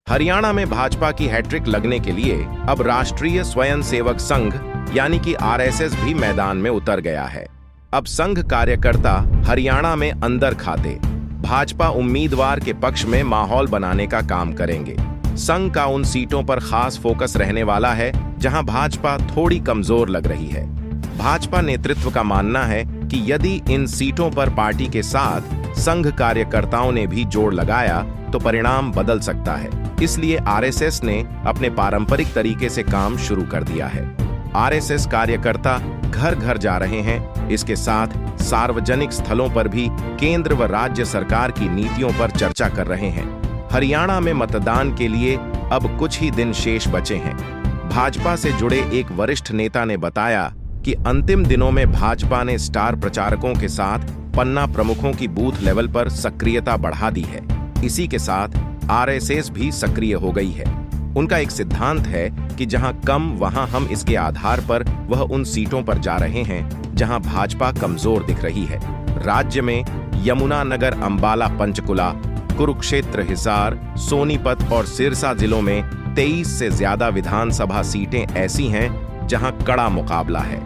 हरियाणा में भाजपा की हैट्रिक लगने के लिए अब राष्ट्रीय स्वयंसेवक संघ यानी कि आरएसएस भी मैदान में उतर गया है। अब संघ कार्यकर्ता हरियाणा में अंदर खाते भाजपा उम्मीदवार के पक्ष में माहौल बनाने का काम करेंगे। संघ का उन सीटों पर खास फोकस रहने वाला है जहां भाजपा थोड़ी कमजोर लग रही है। भाजपा नेतृत्व का मानना है कि यदि इन सीटों पर पार्टी के साथ संघ कार्यकर्ताओं ने भी जोड़ लगाया तो परिणाम बदल सकता है। इसलिए आरएसएस ने अपने पारंपरिक तरीके से काम शुरू कर दिया है। आरएसएस कार्यकर्ता घर घर जा रहे हैं। इसके साथ सार्वजनिक स्थलों पर भी केंद्र व राज्य सरकार की नीतियों पर चर्चा कर रहे हैं। हरियाणा में मतदान के लिए अब कुछ ही दिन शेष बचे हैं। भाजपा से जुड़े एक वरिष्ठ नेता ने बताया कि अंतिम दिनों में भाजपा ने स्टार प्रचारकों के साथ पन्ना प्रमुखों की बूथ लेवल पर सक्रियता बढ़ा दी है। इसी के साथ आरएसएस भी सक्रिय हो गई है। उनका एक सिद्धांत है कि जहां कम वहां हम इसके आधार पर वह उन सीटों पर जा रहे हैं जहां भाजपा कमजोर दिख रही है। राज्य में यमुनानगर, अंबाला, पंचकुला, कुरुक्षेत्र, हिसार, सोनीपत और सिरसा जिलों में 23 से ज्यादा विधानसभा सीटें ऐसी हैं जहां कड़ा मुकाबला है।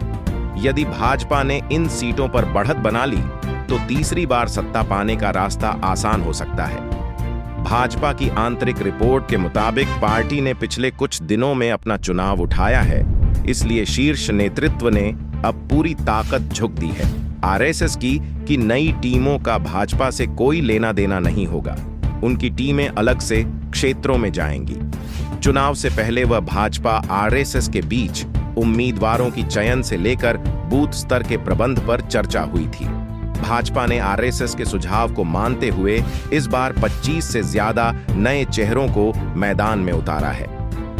यदि भाजपा ने इन सीटों पर बढ़त बना ली तो तीसरी बार सत्ता पाने का रास्ता आसान हो सकता है। भाजपा की आंतरिक रिपोर्ट के मुताबिक पार्टी ने पिछले कुछ दिनों में अपना चुनाव उठाया है, इसलिए शीर्ष नेतृत्व ने अब पूरी ताकत झोंक दी है आरएसएस की कि नई टीमों का भाजपा से कोई लेना देना नहीं होगा। उनकी टीमें अलग से क्षेत्रों में जाएंगी। चुनाव से पहले वह भाजपा आरएसएस के बीच उम्मीदवारों की चयन से लेकर बूथ स्तर के प्रबंध पर चर्चा हुई थी। भाजपा ने आरएसएस के सुझाव को मानते हुए इस बार 25 से ज्यादा नए चेहरों को मैदान में उतारा है।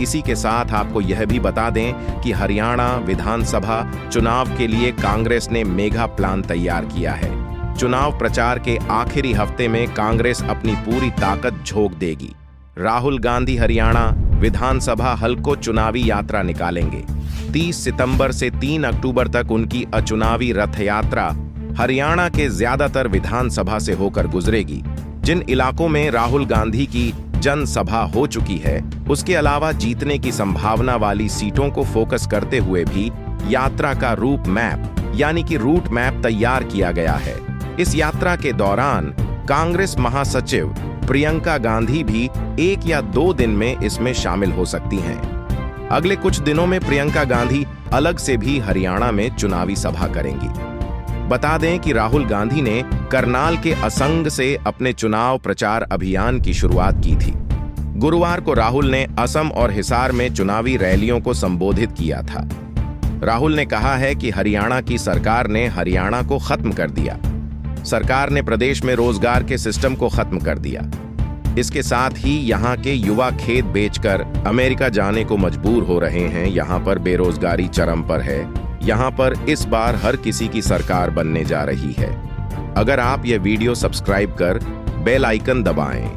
इसी के साथ आपको यह भी बता दें कि हरियाणा विधानसभा चुनाव के लिए कांग्रेस ने मेगा प्लान तैयार किया है। चुनाव प्रचार के आखिरी हफ्ते में कांग्रेस अपनी पूरी ताकत झोंक देगी। राहुल गांधी हरियाणा विधानसभा हलकों चुनावी यात्रा निकालेंगे। 30 सितंबर से 3 अक्टूबर तक उनकी अचुनावी रथ यात्रा हरियाणा के ज्यादातर विधानसभा से होकर गुजरेगी। जिन इलाकों में राहुल गांधी की जनसभा हो चुकी है, उसके अलावा जीतने की संभावना वाली सीटों को फोकस करते हुए भी यात्रा का रूट मैप यानी कि रूट मैप तैयार किया गया है। इस यात्रा के दौरान कांग्रेस महासचिव प्रियंका गांधी भी 1 या 2 दिन में इसमें शामिल हो सकती हैं। अगले कुछ दिनों में प्रियंका गांधी अलग से भी हरियाणा में चुनावी सभा करेंगी। बता दें कि राहुल गांधी ने करनाल के असंग से अपने चुनाव प्रचार अभियान की शुरुआत की थी। गुरुवार को राहुल ने असम और हिसार में चुनावी रैलियों को संबोधित किया था। राहुल ने कहा है कि हरियाणा की सरकार ने हरियाणा को खत्म कर दिया। सरकार ने प्रदेश में रोजगार के सिस्टम को खत्म कर दिया। इसके साथ ही यहाँ के युवा खेत बेचकर अमेरिका जाने को मजबूर हो रहे हैं। यहाँ पर बेरोजगारी चरम पर है। यहाँ पर इस बार हर किसी की सरकार बनने जा रही है। अगर आप यह वीडियो सब्सक्राइब कर बेल आइकन दबाएं।